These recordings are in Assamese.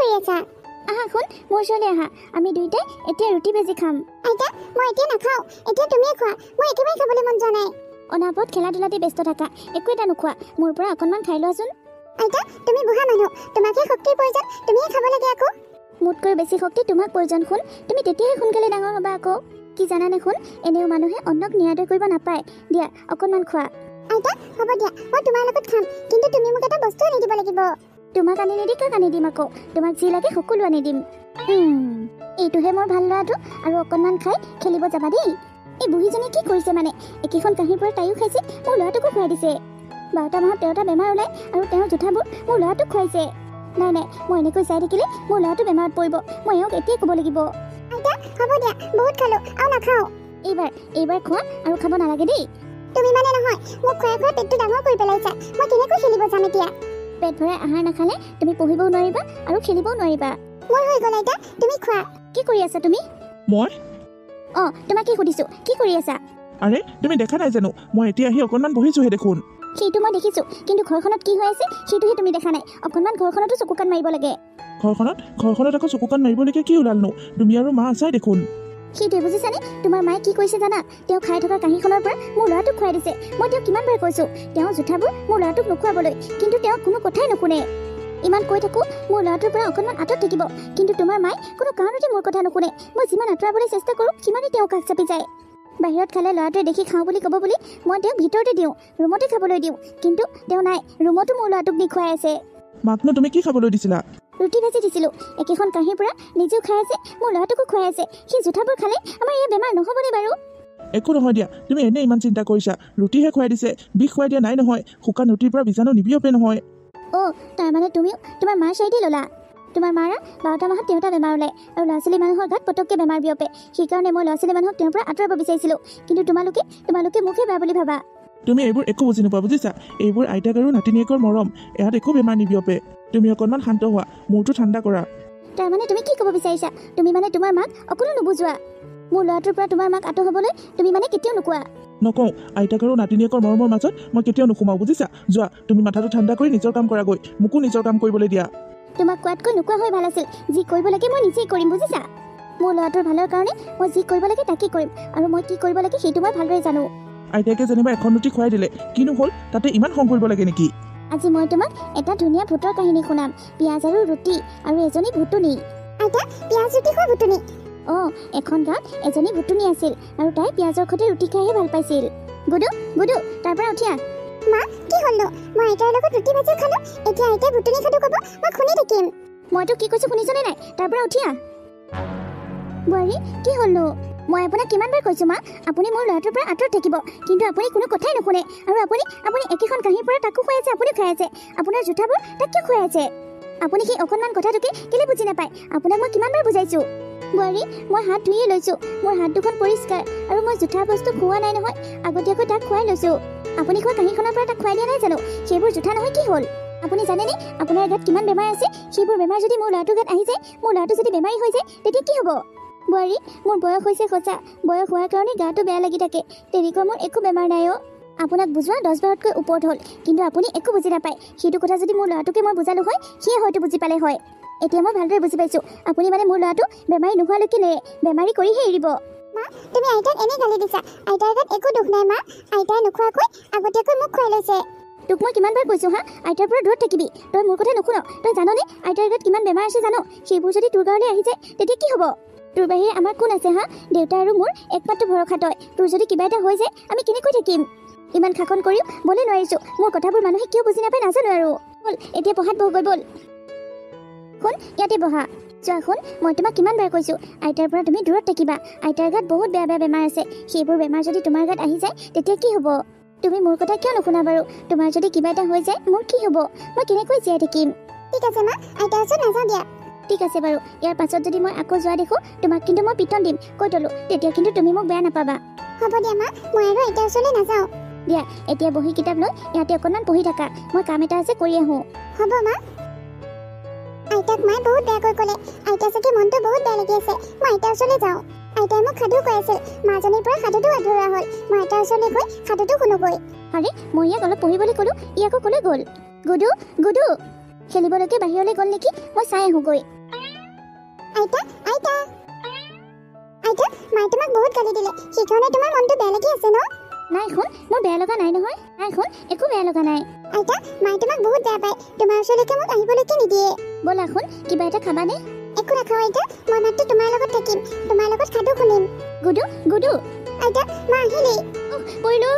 কৰি আছা? আহা শুন, মোৰ ওচৰলৈ আহা। আমি দুইটাই এতিয়া ৰুটি ভাজি খাম। আইতা, মই এতিয়া নাখাওঁ। এতিয়া তুমিয়ে খোৱা। মই একেবাৰে খাবলৈ মন যোৱা নাই। অনাপত খেলা ধূলাতে ব্যস্ত থাকা, একো এটা নোখোৱা। মোৰ পৰা অকণমান খাই লোৱাচোন। আইতা, তুমি বুঢ়া মানুহ, তোমাকহে শক্তিৰ প্ৰয়োজন, তুমিয়ে খাব লাগে আকৌ। মোতকৈ বেছি শক্তি তোমাক প্ৰয়োজন শুন। তুমি তেতিয়াহে সোনকালে ডাঙৰ হ'বা আকৌ। কি জানানে শুন, এনেও মানুহে অন্নক নিৰাদয় কৰিব নাপায়। দিয়া অকণমান খোৱা। আইতা, হ'ব দিয়া, মই তোমাৰ লগত খাম, কিন্তু তুমি মোক এটা বস্তু আনি দিব লাগিব। তোমাক আনি নিদি কাক আনি দিম আকৌ? তোমাক যি লাগে সকলো আনি দিম। এইটোহে মোৰ ভাল ল'ৰাটো, আৰু অকণমান খাই খেলিব যাবা দেই। এই বুঢ়ীজনীয়ে কি কৰিছে মানে? একেখন কাঁহীৰ পৰা তাইও খাইছে, মোৰ ল'ৰাটোকো খুৱাই দিছে। 12টা মাহত 13টা বেমাৰ ওলাই, আৰু তেওঁৰ জোঠাবোৰ মোৰ ল'ৰাটোক খুৱাইছে। নাই নাই, মই এনেকৈ চাই থাকিলে মোৰ ল'ৰাটো বেমাৰত পৰিব। মই এওঁক এতিয়াই ক'ব লাগিব। আইতা, হ'ব দিয়া, বহুত খালো, আৰু নাখাওঁ। এইবাৰ খোৱা, আৰু খাব নালাগে দেই। তুমি মানে নহয়, মোক খুৱাই খুৱাই পেটটো ডাঙৰ কৰি পেলাইছা। মই কেনেকৈ খেলিব যাম এতিয়া? পেট ভৰাই আহাৰ নাখালে তুমি পঢ়িবও নোৱাৰিবা আৰু খেলিবও নোৱাৰিবা। মোৰ হৈ গ'ল আইতা, তুমি খোৱা। কি কৰি আছা তুমি? মই তোমাক কি সুধিছো, কি কৰি আছা? আৰে তুমি দেখা নাই জানো, মই এতিয়া আহি অকণমান বহিছোহে দেখোন। সেইটো মই দেখিছো, কিন্তু ঘৰখনত কি হৈ আছে সেইটোহে তুমি দেখা নাই। অকণমান ঘৰখনতো চকু কাণ মাৰিব লাগে। ঘৰখনত আকৌ চকু কাণ মাৰিবলৈকে কি ওলালনো? তুমি আৰু মা আছাই দেখোন। সেইটোৱে বুজিছানে? তোমাৰ মায়ে কি কৰিছে জানা? তেওঁ খাই থকা কাঁহীখনৰ পৰা মোৰ ল'ৰাটোক খুৱাই দিছে। মই তেওঁক কিমানবাৰ কৈছো তেওঁ জোঠাবোৰ মোৰ ল'ৰাটোক নোখোৱাবলৈ, কিন্তু তেওঁ কোনো কথাই নুশুনে। ইমান কৈ থাকো মোৰ ল'ৰাটোৰ পৰা অকণমান আঁতৰত থাকিব, কিন্তু তোমাৰ মায়ে কোনো কাৰণতে মোৰ কথা নুশুনে। মই যিমান আঁতৰাবলৈ চেষ্টা কৰোঁ সিমানেই তেওঁ কাষ চাপি যায়। বাহিৰত খালে ল'ৰাটোৱে দেখি খাওঁ বুলি ক'ব বুলি মই তেওঁক ভিতৰতে দিওঁ, ৰুমতে খাবলৈ দিওঁ, কিন্তু তেওঁ নাই, ৰুমতো মোৰ ল'ৰাটোক নি খুৱাই আছে। মাকনো তুমি কি খাবলৈ দিছিলা? ৰুটি ভাজি দিছিলো, একেখন কাঁহীৰ পৰা নিজেও খাই আছে, মোৰ ল'ৰাটোকো খুৱাই আছে। সি জোঠাবোৰ খালে আমাৰ এই বেমাৰ নহ'বনে বাৰু? একো নহয় দিয়া, তুমি এনেই ইমান চিন্তা কৰিছা। ৰুটিহে খুৱাই দিছে, বিষ খুৱাই দিয়া নাই নহয়। শুকান ৰুটিৰ পৰা বীজাণু নিবিয়পে নহয়। তাৰমানে তুমিও তোমাৰ মাৰ চাইডে ল'লা। তোমাৰ মাৰা 12টা মাহত 13টা বেমাৰ ওলায়, আৰু ল'ৰা ছোৱালী মানুহৰ গাত পটককৈ বেমাৰ বিয়পে। সেইকাৰণে মই ল'ৰা ছোৱালী মানুহক তেওঁৰ পৰা আঁতৰাব বিচাৰিছিলোঁ, কিন্তু তোমালোকে মোকহে বেয়া বুলি ভাবা। তুমি এইবোৰ একো বুজি নোপোৱা, বুজিছা? এইবোৰ আইতাক আৰু নাতিনীয়েকৰ মৰম, ইয়াত একো বেমাৰ নিবিয়পে। তুমি অকণমান শান্ত হোৱা, মূৰটো ঠাণ্ডা কৰা। তাৰমানে তুমি কি ক'ব বিচাৰিছা? তুমি মানে তোমাৰ মাক অকণো নুবুজোৱা। মোৰ ল'ৰাটোৰ পৰা তোমাৰ মাক আঁতৰ হ'বলৈ তুমি মানে কেতিয়াও নোকোৱা। নকওঁ, আইতাক আৰু নাতিনীয়েকৰ মৰমৰ মাজত মই কেতিয়াও নোসোমাওঁ, বুজিছা? যোৱা, তুমি মাথাটো ঠাণ্ডা কৰি নিজৰ কাম কৰাগৈ, মোকো নিজৰ কাম কৰিবলৈ দিয়া। তোমাক কোৱাতকৈ নোকোৱা হৈ ভাল আছিল। যি কৰিব লাগে মই নিজেই কৰিম, বুজিছা? মোৰ ল'ৰাটোৰ ভালৰ কাৰণে মই যি কৰিব লাগে তাকেই কৰিম, আৰু মই কি কৰিব লাগে সেইটো মই ভালদৰে জানো। আইতাকে যেনিবা এখন ৰুটি খুৱাই দিলে, কিনো হ'ল? তাতে ইমান খং কৰিব লাগে নেকি? আজি মই তোমাক এটা ধুনীয়া ভূতৰ কাহিনী শুনাম। পিঁয়াজ আৰু ৰুটি আৰু এজনী ভুতুনি। আইতা, পিঁয়াজ ৰুটি খোৱা ভুতুনি? এখন গাঁৱত এজনী ভুতুনি আছিল, আৰু তাই পিঁয়াজৰ সৈতে ৰুটি খাইহে ভাল পাইছিল। গুডু তাৰ পৰা উঠি আহ। মা, কি হ'লনো? মই আইতাৰ লগত ৰুটি ভাজিও খালো, এতিয়া আইতাই ভুতুনি খাটো ক'ব, মই শুনি থাকিম। মইতো কি কৈছো শুনিছনে নাই? তাৰ পৰা উঠি আহ। বোৱাৰী, কি হ'লনো? মই আপোনাক কিমানবাৰ কৈছো মা, আপুনি মোৰ ল'ৰাটোৰ পৰা আঁতৰত থাকিব, কিন্তু আপুনি কোনো কথাই নুশুনে। আৰু আপুনি একেখন কাঁহীৰ পৰা তাকো খুৱাই আছে, আপুনিও খাই আছে। আপোনাৰ জোঠাবোৰ তাক কিয় খুৱাই আছে? আপুনি সেই অকণমান কথাটোকে কেলে বুজি নাপায়? আপোনাক মই কিমানবাৰ বুজাইছো। বোৱাৰী, মই হাত ধুইয়ে লৈছো, মোৰ হাত দুখন পৰিষ্কাৰ, আৰু মই জোঠা বস্তু খোৱা নাই নহয়, আগতীয়াকৈ তাক খুৱাই লৈছো। আপুনি খোৱা কাঁহীখনৰ পৰা তাক খুৱাই দিয়া নাই জানো? সেইবোৰ জোঠা নহয় কি হ'ল? আপুনি জানেনে আপোনাৰ গাত কিমান বেমাৰ আছে? সেইবোৰ বেমাৰ যদি মোৰ ল'ৰাটোৰ গাত আহি যায়, মোৰ ল'ৰাটো যদি বেমাৰী হৈ যায়, তেতিয়া কি হ'ব? বোৱাৰী, মোৰ বয়স হৈছে সঁচা, বয়স হোৱাৰ কাৰণে গাটো বেয়া লাগি থাকে, তেনেকুৱা মোৰ একো বেমাৰ নাই। আপোনাক বুজোৱা 10বাৰতকৈ ওপৰত হ'ল, কিন্তু আপুনি একো বুজি নাপায়। সেইটো কথা যদি মোৰ ল'ৰাটোকে মই বুজালো হয়, সিয়ে হয়তো বুজি পালে হয়। এতিয়া মই ভালদৰে বুজি পাইছো, আপুনি মানে মোৰ ল'ৰাটো বেমাৰী নোহোৱালৈকে নেৰে, বেমাৰী কৰিহে এৰিব। মা, তুমি আইতাক এনে গালি দিছা। আইতাৰ গাত একো দুখ নাই মা, আইতাই নোখোৱাকৈ আগতীয়াকৈ মোক খুৱাই লৈছে। তোক মই কিমানবাৰ কৈছো হা, আইতাৰ পৰা দূৰত থাকিবি। তই মোৰ কথা নুশুন। তই জাননে আইতাৰ গাত কিমান বেমাৰ আছে জানো? সেইবোৰ যদি তোৰ গাঁৱলৈ আহি যায়, তেতিয়া কি হ'ব? তোৰ বাহিৰে আমাৰ কোন আছে হা? দেউতা আৰু মোৰ একমাত্ৰ ভৰসা তই। তোৰ যদি কিবা এটা হৈ যায়, আমি কেনেকৈ থাকিম? ইমান শাসন কৰিও বলে নোৱাৰিছো। মোৰ কথাবোৰ মানুহে কিয় বুজি নাপায় নাজানো আৰু। বল এতিয়া পঢ়াত বহগৈ, বল। শুন, ইয়াতে বহা। চোৱা শুন, মই তোমাক কিমানবাৰ কৈছো, আইতাৰ পৰা তুমি দূৰত থাকিবা। আইতাৰ গাত বহুত বেয়া বেমাৰ আছে, সেইবোৰ বেমাৰ যদি তোমাৰ গাত আহি যায়, তেতিয়া কি হ'ব? তুমি মোৰ কথা কিয় নুশুনা বাৰু? তোমাৰ যদি কিবা এটা হৈ যায়, মোৰ কি হ'ব? মই কেনেকৈ জীয়াই থাকিম? ঠিক আছে মা, আইতাৰ ওচৰত নাযাওঁ দিয়া। ঠিক আছে বাৰু, ইয়াৰ পাছত যদি মই আকৌ যোৱা দেখো, তোমাক কিন্তু মই পিটন দিম, কৈ তলো। তেতিয়া কিন্তু তুমি মোক বেয়া নাপাবা। হ'ব দিয়া মা, মই আৰু আইতাৰ ওচৰলৈ নাযাওঁ। দিয়া, এতিয়া বহি কিতাপ লৈ ইয়াতে অকণমান পঢ়ি থাকা, মই কাম এটা আছে কৰি আহোঁ। হ'ব মা। আইতাক মায়ে বহুত বেয়াকৈ ক'লে, আইতা চাগে মনটো বহুত বেয়া লাগি আছে। মই আইতাৰ ওচৰলৈ যাওঁ। আইতাই মোক সাধু কৈ আছিল, মাজনীৰ পৰা সাধুটো আধৰুৱা হ'ল। মই আইতাৰ ওচৰলৈ গৈ সাধুটো শুনোগৈ। আৰে, মই ইয়াক অলপ পঢ়িবলৈ ক'লো, ই আকৌ ক'লৈ গ'ল? গুডু, খেলিবলৈকে বাহিৰলৈ গ'ল নেকি, মই চাই আহোঁগৈ। আইতা আইতা আইতা মায়ে তোমাক বহুত গালি দিলে, সেইকাৰণে তোমাৰ মনটো বেয়া লাগি আছে ন? নাই শুন, মোৰ বেয়া লগা নাই নহয়। নাই শুন, একো বেয়া লগা নাই। আইতা মায়ে তোমাক বহুত বেয়া পায়, তোমাৰ ওচৰলৈকে মোক আহিবলৈকে নিদিয়ে। ব'লা শুন, কিবা এটা খাবানে? একো নাখাওঁ আইতা, মই মাত্ৰ তোমাৰ লগত থাকিম, তোমাৰ লগত সাধু শুনিম। গুডু গুডু আইতা মা আহিলেই। পৰিলোঁ।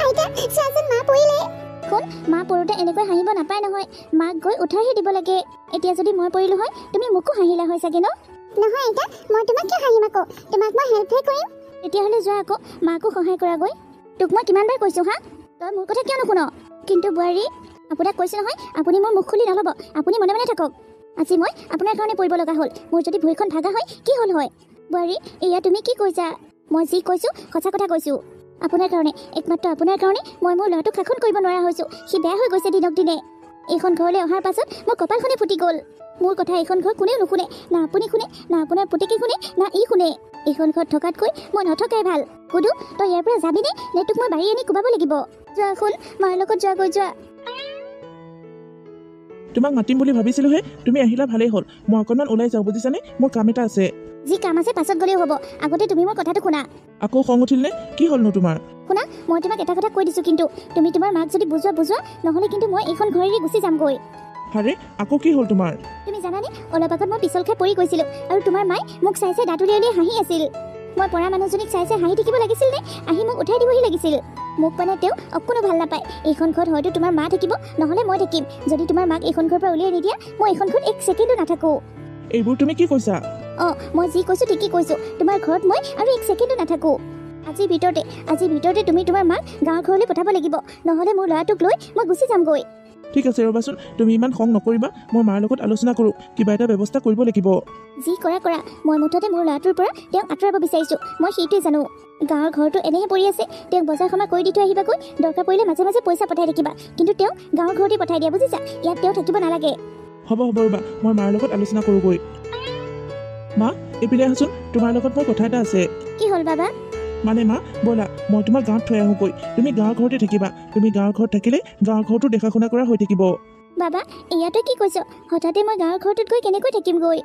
আইতা চোৱাচোন মা পৰিলে। শুন, মা পৰোঁতে এনেকৈ হাঁহিব নাপায় নহয়, মাক গৈ উঠাইহে দিব লাগে। এতিয়া যদি মই পৰিলোঁ হয়, তুমি মোকো হাঁহিলা হয় চাগে ন? নহয় আইতা, মই তোমাক কিয় হাঁহিম আকৌ, তোমাক মই হেল্পহে কৰিম। তেতিয়াহ'লে যোৱা আকৌ, মাকো সহায় কৰাগৈ। তোক মই কিমানবাৰ কৈছোঁ হা, তই মোৰ কথা কিয় নুশুন? কিন্তু বোৱাৰী, আপোনাক কৈছোঁ নহয়, আপুনি মোৰ মুখ খুলি নল'ব, আপুনি মনে মনে থাকক। আজি মই আপোনাৰ কাৰণে পৰিব লগা হ'ল, মোৰ যদি ভৰিখন ভাগা হয় কি হ'ল হয়? বোৱাৰী, এয়া তুমি কি কৈছা? মই যি কৈছোঁ সঁচা কথা কৈছোঁ। আপোনাৰ কাৰণে, একমাত্ৰ আপোনাৰ কাৰণে মই মোৰ ল'ৰাটোক শাসন কৰিব নোৱাৰা হৈছোঁ। সি বেয়া হৈ গৈছে দিনক দিনে। এইখন ঘৰলৈ অহাৰ পাছত মোৰ কপালখনে ফুটি গ'ল। মোৰ কথা এইখন ঘৰ কোনেও নুশুনে, না আপুনি শুনে, না আপোনাৰ পুতেকে শুনে, না ই শুনে। এইখন ঘৰত থকাতকৈ মই নথকাই ভাল। গুডু, তই ইয়াৰ পৰা যাবিনে, নে তোক মই বাৰী আনি কোবাব লাগিব? যোৱা শুন, মাৰ লগত যোৱাগৈ যোৱা। তোমাক মাতিম বুলি ভাবিছিলোঁহে, তুমি আহিলা ভালেই হ'ল। মই অকণমান ওলাই যাওঁ বুজিছানে, মোৰ কাম এটা আছে। যি কাম আছে পাছত গ'লেও হ'ব, আগতে তুমি মোৰ কথাটো শুনা। আকৌ খং উঠিল নে? কি হ'লনো তোমাৰ? শুনা, মই তোমাক এটা কথা কৈ দিছোঁ, কিন্তু তুমি তোমাৰ মাক যদি বুজোৱা, নহ'লে কিন্তু মই এইখন ঘৰেৰে গুচি যামগৈ। আৰে আকৌ কি হ'ল তোমাৰ? তুমি জানানে, অলপ আগত মই পিছল খাই পৰি গৈছিলোঁ, আৰু তোমাৰ মায়ে মোক চাই চাই দাঁত উলিয়াই হাঁহি আছিল। মই পৰা মানুহজনীক চাই চাই হাঁহি থাকিব লাগিছিল নে, আহি মোক উঠাই দিবহি লাগিছিল? মোক মানে তেওঁ অকণো ভাল নাপায়। এইখন ঘৰত হয়তো তোমাৰ মা থাকিব, নহ'লে মই থাকিম। যদি তোমাৰ মাক এইখন ঘৰৰ পৰা উলিয়াই নিদিয়া, মই এইখন ঘৰত এক ছেকেণ্ডো নাথাকোঁ। এইবোৰ তুমি কি কৈছা? অঁ, মই যি কৈছোঁ ঠিকেই কৈছোঁ। তোমাৰ ঘৰত মই আৰু এক ছেকেণ্ডো নাথাকোঁ। আজিৰ ভিতৰতে তুমি তোমাৰ মাক গাঁৱৰ ঘৰলৈ পঠাব লাগিব, নহ'লে মোৰ ল'ৰাটোক লৈ মই গুচি যামগৈ। ঠিক আছে ৰ'বাচোন, তুমি ইমান খং নকৰিবা, মই মাৰ লগত আলোচনা কৰোঁ, কিবা এটা ব্যৱস্থা কৰিব লাগিব। যি কৰা, মই মুঠতে মোৰ ল'ৰাটোৰ পৰা তেওঁক আঁতৰাব বিচাৰিছোঁ। মই সেইটোৱে জানো। গাঁৱৰ ঘৰটো এনেহে পৰি আছে, তেওঁক বজাৰ সমাৰ কৰি দি থৈ আহিবাগৈ। দৰকাৰ পৰিলে মাজে মাজে পইচা পঠাই থাকিবা, কিন্তু তেওঁক গাঁৱৰ ঘৰতে পঠাই দিয়া বুজিছা। ইয়াত তেওঁ থাকিব নালাগে। হ'ব ৰ'বা, মই মাৰ লগত আলোচনা কৰোঁগৈ। মা, এইপিনে আহাচোন, তোমাৰ লগত মোৰ কথা এটা আছে। কি হ'ল বাবা? মানে মা, ব'লা মই তোমাক গাঁৱত থৈ আহোঁগৈ। তুমি গাঁৱৰ ঘৰতে থাকিবা। তুমি গাঁৱৰ ঘৰত থাকিলে গাঁৱৰ ঘৰটো দেখা শুনা কৰা হৈ থাকিব। বাবা, এয়াতো কি কৈছ? হঠাতে মই গাঁৱৰ ঘৰটোত গৈ কেনেকৈ থাকিমগৈ?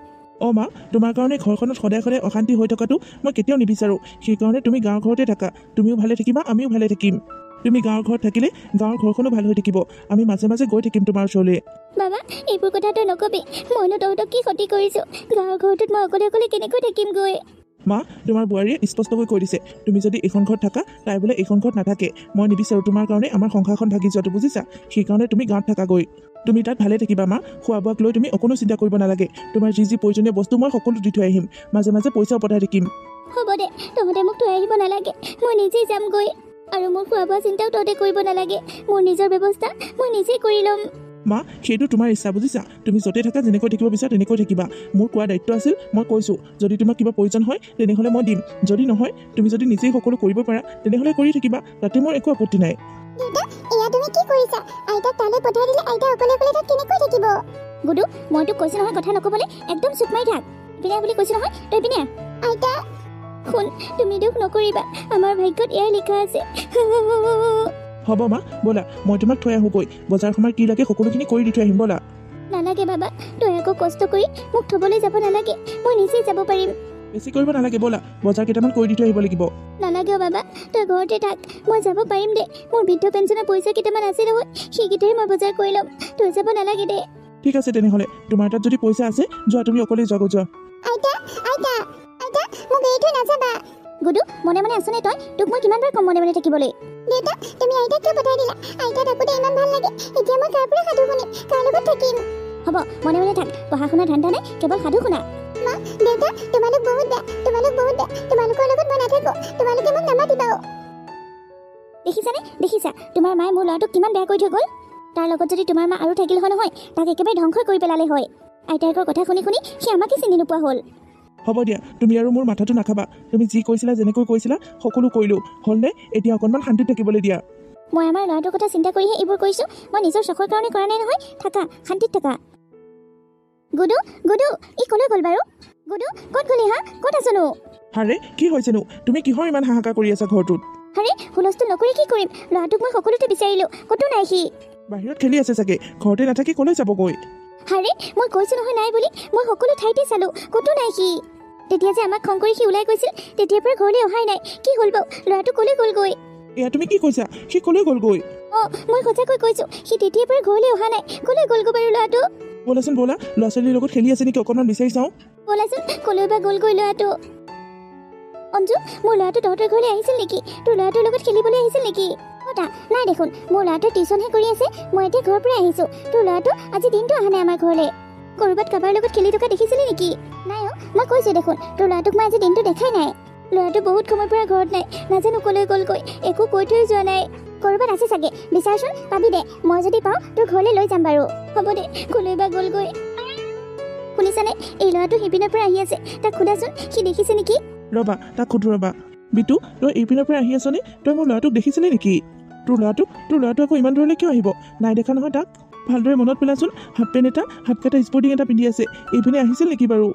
অঁ মা, তোমাৰ কাৰণে ঘৰখনত সদায় সদায় অশান্তি হৈ থকাটো মই কেতিয়াও নিবিচাৰোঁ। সেইকাৰণে তুমি গাঁৱৰ ঘৰতে থাকা। তুমিও ভালে থাকিবা, আমিও ভালে থাকিম। তুমি গাঁৱৰ ঘৰত থাকিলে গাঁৱৰ ঘৰখনো ভাল হৈ থাকিব। আমি মাজে মাজে গৈ থাকিম তোমাৰ ওচৰলৈ। বাবা, এইবোৰ কথা তই নকবি। মইনো তহঁতক কি ক্ষতি কৰিছোঁ? গাঁৱৰ ঘৰটোত মই অকলে অকলে কেনেকৈ থাকিমগৈ? মা, তোমাৰ বোৱাৰীয়ে স্পষ্টকৈ কৈ দিছে, তুমি যদি এইখন ঘৰত থাকা, তাই বোলে এইখন ঘৰত নাথাকে। মই নিবিচাৰোঁ তোমাৰ কাৰণে আমাৰ সংসাৰখন ভাগি যোৱাটো, বুজিছা। সেইকাৰণে তুমি গাঁৱত থাকাগৈ। তুমি তাত ভালে থাকিবা মা। খোৱা বোৱাক লৈ তুমি অকণো চিন্তা কৰিব নালাগে। তোমাৰ যি যি প্ৰয়োজনীয় বস্তু মই সকলো দি থৈ আহিম। মাজে মাজে পইচাও পঠাই থাকিম। হ'ব দে, তহঁতে মোক থৈ আহিব নালাগে, মই নিজেই যামগৈ। আৰু মোৰ খোৱা বোৱা চিন্তাও তহঁতে কৰিব নালাগে। মোৰ নিজৰ ব্যৱস্থা মই নিজেই কৰি ল'ম। মা, সেইটো তোমাৰ ইচ্ছা বুজিছা। তুমি য'তে থাকা, যেনেকৈ থাকিব বিচাৰা তেনেকৈ থাকিবা। মোৰ কোৱা দায়িত্ব আছিল, মই কৈছোঁ যদি তোমাৰ কিবা প্ৰয়োজন হয় তেনেহ'লে মই দিম। যদি নহয়, তুমি যদি নিজেই সকলো কৰিব পাৰা তেনেহ'লে কৰি থাকিবা, তাতে মোৰ একো আপত্তি নাই। দেউতা, এয়া তুমি কি কৰিছা? আইতাক তালৈ পঠাই দিলে আইতা অকলে অকলে তাত কেনেকৈ থাকিব? গুডু, মই তোক কৈছোঁ নহয় কথা নক'বলৈ, একদম চুপ মাৰি থাক। পিনে বুলি কৈছোঁ নহয়, তই পিনে আইতা শুন, তুমি দুখ নকৰিবা, আমাৰ ভাগ্যত এয়াই লিখা আছে। হ'ব মা, ব'লা মই তোমাক থৈ আহোঁগৈ। বজাৰ সমাৰ কি লাগে সকলোখিনি কৰি দি থৈ আহিম, ব'লা। নালাগে বাবা, তই আকৌ কষ্ট কৰি মোক থ'বলৈ যাব নালাগে, মই নিজেই যাব পাৰিম। বেছি কৰিব নালাগে, ব'লা বজাৰ কেইটামান কৰি দি থৈ আহিব লাগিব। নালাগে বাবা, তই ঘৰতে থাক, মই যাব পাৰিম দে। মোৰ বৃদ্ধ পেঞ্চনৰ পইচা কেইটামান আছে নহয়, সেইকেইটাৰে মই বজাৰ কৰি ল'ম। তই যাব নালাগে দে। ঠিক আছে তেনেহ'লে, তোমাৰ তাত যদি পইচা আছে, যোৱা তুমি অকলে যোৱাগৈ যোৱা। আইতা আইতা আইতা, মোক এৰি থৈ নাযাবা। গুডু, মনে মনে আছনে তই? তোক মই কিমান বাৰ ক'ম মনে মনে থাকিবলৈ? দেউতা, তুমি আইতাক কিয় পঠাই দিলা? আইতা থাকোঁতে ইমান ভাল লাগে, এতিয়া মই কাৰ পৰা সাধু শুনিম, কাৰ লগত থাকিম? হ'ব, মনে মনে থাক, পঢ়া শুনা ধান্দা নাই, কেৱল সাধু শুনা। মা, দেউতা, তোমালোক বহুত বেয়া, তোমালোকৰ লগত মই নাথাকোঁ, তোমালোকে মোক নামাতিবাও। দেখিছা তোমাৰ মায়ে মোৰ ল'ৰাটোক কিমান বেয়া কৰি থৈ গ'ল? তাৰ লগত যদি তোমাৰ মা আৰু থাকিল হয় নহয়, তাক একেবাৰে ধ্বংস কৰি পেলালে হয়। আইতাকৰ কথা শুনি সি আমাকে চিনি নোপোৱা হ'ল। হ'ব দিয়া, তুমি আৰু মোৰ মাথাটো নাখাবা। তুমি যি কৈছিলা, যেনেকৈ কৈছিলা সকলো কৰিলোঁ, হ'লনে? এতিয়া অকণমান শান্তিত থাকিবলৈ দিয়া। মই আমাৰ ল'ৰাটোৰ কথা চিন্তা কৰিহে এইবোৰ কৰিছোঁ, মই নিজৰ চখৰ কাৰণে কৰা নাই নহয়। থাকা, শান্তিত থাকা। গুডু, ই ক'লৈ গ'ল বাৰু? গুডু, ক'ত গ'লি হা? ক'ত আছনো? আৰে কি হৈছেনো? তুমি কিহৰ ইমান হাহাকাৰ কৰি আছা ঘৰটোত? আৰে হুলস্থুল নকৰি কি কৰিম? ল'ৰাটোক মই সকলোতে বিচাৰিলোঁ, ক'তো নাই সি। বাহিৰত খেলি আছে চাগে, ঘৰতে নাথাকি ক'লৈ যাবগৈ? হাৰে মই কৈছোঁ নহয় নাই বুলি, মই সকলো ঠাইতে চালোঁ, ক'তো নাই সি। তেতিয়া যে আমাক খং কৰি সি ওলাই গৈছিল, তেতিয়াৰ পৰা ঘৰলৈ অহাই নাই। কি হ'ল বাৰু, ল'ৰাটো ক'লৈ গ'লগৈ? এয়া তুমি কি কৈছা? সি ক'লৈ গ'লগৈ? অঁ মই সঁচাকৈ কৈছোঁ, সি তেতিয়াৰ পৰা ঘৰলৈ অহা নাই। ক'লৈ গ'লগৈ বাৰু ল'ৰাটো? ব'লাচোন ব'লা, ল'ৰা ছোৱালীৰ লগত খেলি আছে নেকি, অকণমান বিচাৰি চাওঁ। ব'লাচোন, ক'লৈ বা গ'লগৈ ল'ৰাটো? অঞ্জু, মোৰ ল'ৰাটো তহঁতৰ ঘৰলৈ আহিছিল নেকি? তোৰ ল'ৰাটোৰ লগত খেলিবলৈ আহিছিল নেকি? কটা নাই দেখোন, মোৰ ল'ৰাটোৰ টিউশ্যনহে কৰি আছে। মই এতিয়া ঘৰৰ পৰা আহিছোঁ। তোৰ ল'ৰাটো আজি দিনটো অহা নাই আমাৰ ঘৰলৈ। ক'ৰবাত কাৰোবাৰ লগত খেলি থকা দেখিছিলি নেকি? নাই অ', মই কৈছোঁ দেখোন, তোৰ ল'ৰাটোক মই আজি দিনটো দেখাই নাই। ল'ৰাটো বহুত সময়ৰ পৰা ঘৰত নাই, নাজানো ক'লৈ গ'লগৈ, একো কৈ থৈ যোৱা নাই। ক'ৰবাত আছে চাগে, বিচাৰচোন, পাবি দে। মই যদি পাওঁ তোৰ ঘৰলৈ লৈ যাম বাৰু। হ'ব দে, ক'লৈ বা গ'লগৈ। শুনিছানে, এই ল'ৰাটো সিপিনৰ পৰা আহি আছে, তাক সোধাচোন সি দেখিছে নেকি। ৰ'বা, তাক সুধো ৰ'বা। বিটু, তই এইপিনৰ পৰা আহি আছনে? তই মোৰ ল'ৰাটোক দেখিছিলি নেকি? তোৰ ল'ৰাটো আকৌ ইমান দূৰলৈ কিয় আহিব? নাই দেখা নহয় তাক। ভালদৰে মনত পেলাচোন, হাফ পেণ্ট এটা, হাত কাটা স্পৰ্টিং এটা পিন্ধি আছে। এইপিনে আহিছিল নেকি বাৰু?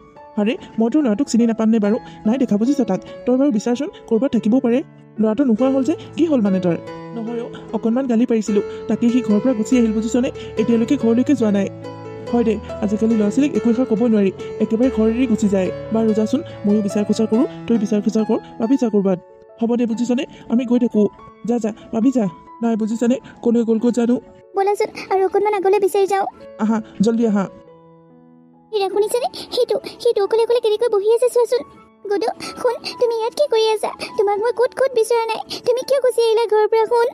আৰে মই তোৰ ল'ৰাটোক চিনি নাপামনে বাৰু? নাই দেখা বুজিছ তাক। তই বাৰু বিচাৰচোন, ক'ৰবাত থাকিবও পাৰে। ল'ৰাটো নোহোৱা হ'ল যে, কি হ'ল মানে তাৰ? নহয় অকণমান গালি পাৰিছিলোঁ, তাকে সি ঘৰৰ পৰা গুচি আহিল বুজিছনে? এতিয়ালৈকে ঘৰলৈকে যোৱা নাই। হয় দে, আজিকালি ল'ৰা ছোৱালীক একো এষাৰ ক'বই নোৱাৰি, একেবাৰে ঘৰ এৰি গুচি যায়। বাৰু যাচোন, ময়ো বিচাৰ খোচাৰ কৰোঁ, তই বিচাৰ খোচাৰ কৰ, পাবি যা ক'ৰবাত। হ'ব দে বুজিছনে, আমি গৈ থাকোঁ। যা পাবি যা। নাই বুজিছানে, ক'লৈ গ'লগৈ জানো। ব'লাচোন আৰু অকণমান আগলৈ বিচাৰি যাওঁ। আহা, জল্দি আহা। হীৰা শুনিছেনে, সেইটো অকলে অকলে কেনেকৈ বহি আছে চোৱাচোন। গুডু শুন, তুমি ইয়াত কি কৰি আছা? তোমাক মই ক'ত বিচৰা নাই, তুমি কিয় গুচি আহিলা ঘৰৰ পৰা? শুন,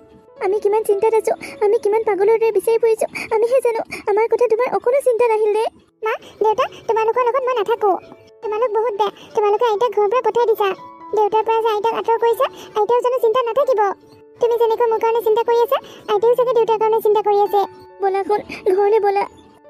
আমি কিমান চিন্তাত আছোঁ, আমি কিমান পাগলৰ দৰে বিচাৰি ফুৰিছোঁ, আমিহে জানো। আমাৰ কথা তোমাৰ অকণো চিন্তা নাহিল নে? মা, দেউতা, তোমালোকৰ লগত মই নাথাকোঁ। তোমালোক বহুত বেয়া, তোমালোকে আইতাক ঘৰৰ পৰা পঠাই দিছা। দেউতাৰ পৰা যে আইতাক আঁতৰ কৰিছা, আইতাও জানো চিন্তা নাথাকিব? তুমি যেনেকৈ মোৰ কাৰণে চিন্তা কৰি আছা, আইতাও চাগে দেউতাৰ কাৰণে চিন্তা কৰি আছে। ব'লা শুন, ঘৰলৈ ব'লা।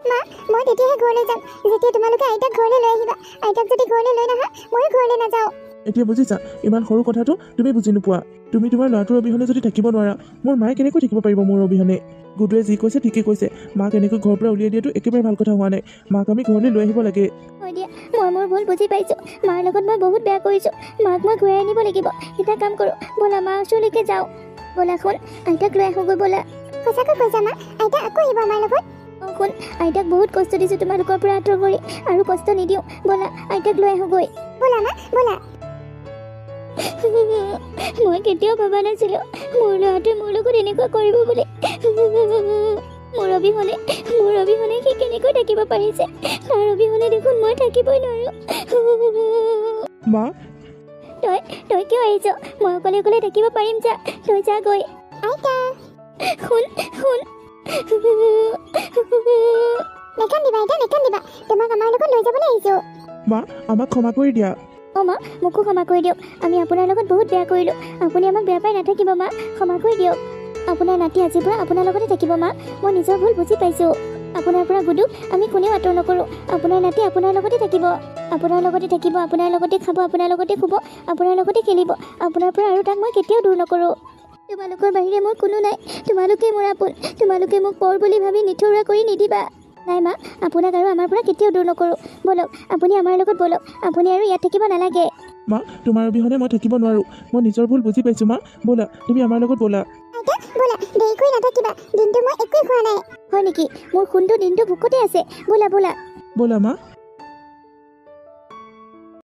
মা, মই তেতিয়াহে ঘৰলৈ যাম যেতিয়া তোমালোকে আইতাক ঘৰলৈ লৈ আহিবা। আইতাক যদি ঘৰলৈ লৈ নাহা, ময়ো ঘৰলৈ নাযাওঁ। এতিয়া বুজিছা, ইমান সৰু কথাটো তুমি বুজি নোপোৱা। তুমি তোমাৰ ল'ৰাটোৰ অবিহনে যদি থাকিব নোৱাৰা, মোৰ মায়ে কেনেকৈ থাকিব পাৰিব মোৰ অবিহনে? গুডুৱে যি কৈছে ঠিকেই কৈছে, মাক এনেকৈ ঘৰৰ পৰা উলিয়াই দিয়াটো একেবাৰে ভাল কথা হোৱা নাই। মাক আমি ঘৰলৈ লৈ আহিব লাগে। হয় দিয়া, মই মোৰ ভুল বুজি পাইছোঁ। মাৰ লগত মই বহুত বেয়া কৰিছোঁ, মাক মই ঘূৰাই আনিব লাগিব। এটা কাম কৰোঁ, ব'লা মাৰ ওচৰলৈকে যাওঁ। ব'লা শুন, আইতাক লৈ আহোঁগৈ ব'লা। সঁচাকৈ কৈছা মা, আইতা আকৌ আহিব আমাৰ লগত? অঁ শুন, আইতাক বহুত কষ্ট দিছোঁ তোমালোকৰ পৰা আঁতৰ কৰি, আৰু কষ্ট নিদিওঁ। ব'লা আইতাক লৈ আহোঁগৈ। ব'লা মা, ব'লা। মই কেতিয়াও ভবা নাছিলোঁ মোৰ ল'ৰাটোৱে মোৰ লগত এনেকুৱা কৰিব বুলি। মোৰ অবিহনে সি কেনেকৈ থাকিব পাৰিছে? তাৰ অবিহনে দেখোন মই থাকিবই নোৱাৰোঁ। মা, তই কিয় আহিছ? মই অকলে অকলে থাকিব পাৰিম, যা তই যা গৈ। আইতা, শুন। নেকান্দিবা আইতা, নেকান্দিবা। তোমাক আমাৰ লগত লৈ যাবলৈ আহিছোঁ। মা, আমাক ক্ষমা কৰি দিয়া। অঁ মা, মোকো ক্ষমা কৰি দিয়ক। আমি আপোনাৰ লগত বহুত বেয়া কৰিলোঁ। আপুনি আমাক বেয়া পাই নাথাকিব মা, ক্ষমা কৰি দিয়ক। আপোনাৰ নাতি আজিৰ পৰা আপোনাৰ লগতে থাকিব মা। মই নিজৰ ভুল বুজি পাইছোঁ। আপোনাৰ পৰা গুডু আমি কোনেও আঁতৰ নকৰোঁ। আপোনাৰ নাতি আপোনাৰ লগতে থাকিব, আপোনাৰ লগতে থাকিব, আপোনাৰ লগতে খাব, আপোনাৰ লগতে শুব, আপোনাৰ লগতে খেলিব। আপোনাৰ পৰা আৰু তাক মই কেতিয়াও দূৰ নকৰোঁ। তোমালোকৰ বাহিৰে মোৰ কোনো নাই, তোমালোকেই মোৰ আপোন। তোমালোকে মোক পৰ বুলি ভাবি নিথৰুৱা কৰি নিদিবা। নাই মা, আপোনাক আৰু আমাৰ পৰা কেতিয়াও দূৰ নকৰোঁ। ব'লক, আপুনি আমাৰ লগত ব'লক। আপুনি আৰু ইয়াত থাকিব নালাগে। মা, তোমাৰ অবিহনে মই থাকিব নোৱাৰোঁ। মই নিজৰ ভুল বুজি পাইছোঁ মা। ব'লা, তুমি আমাৰ লগত ব'লা। আইতা, ব'লা, দেৰি কৰি নাথাকিবা। দিনটো মই একোৱেই খোৱা নাই। হয় নেকি? মোৰ সোণটো দিনটো ভোকতে আছে। ব'লা। ব'লা মা।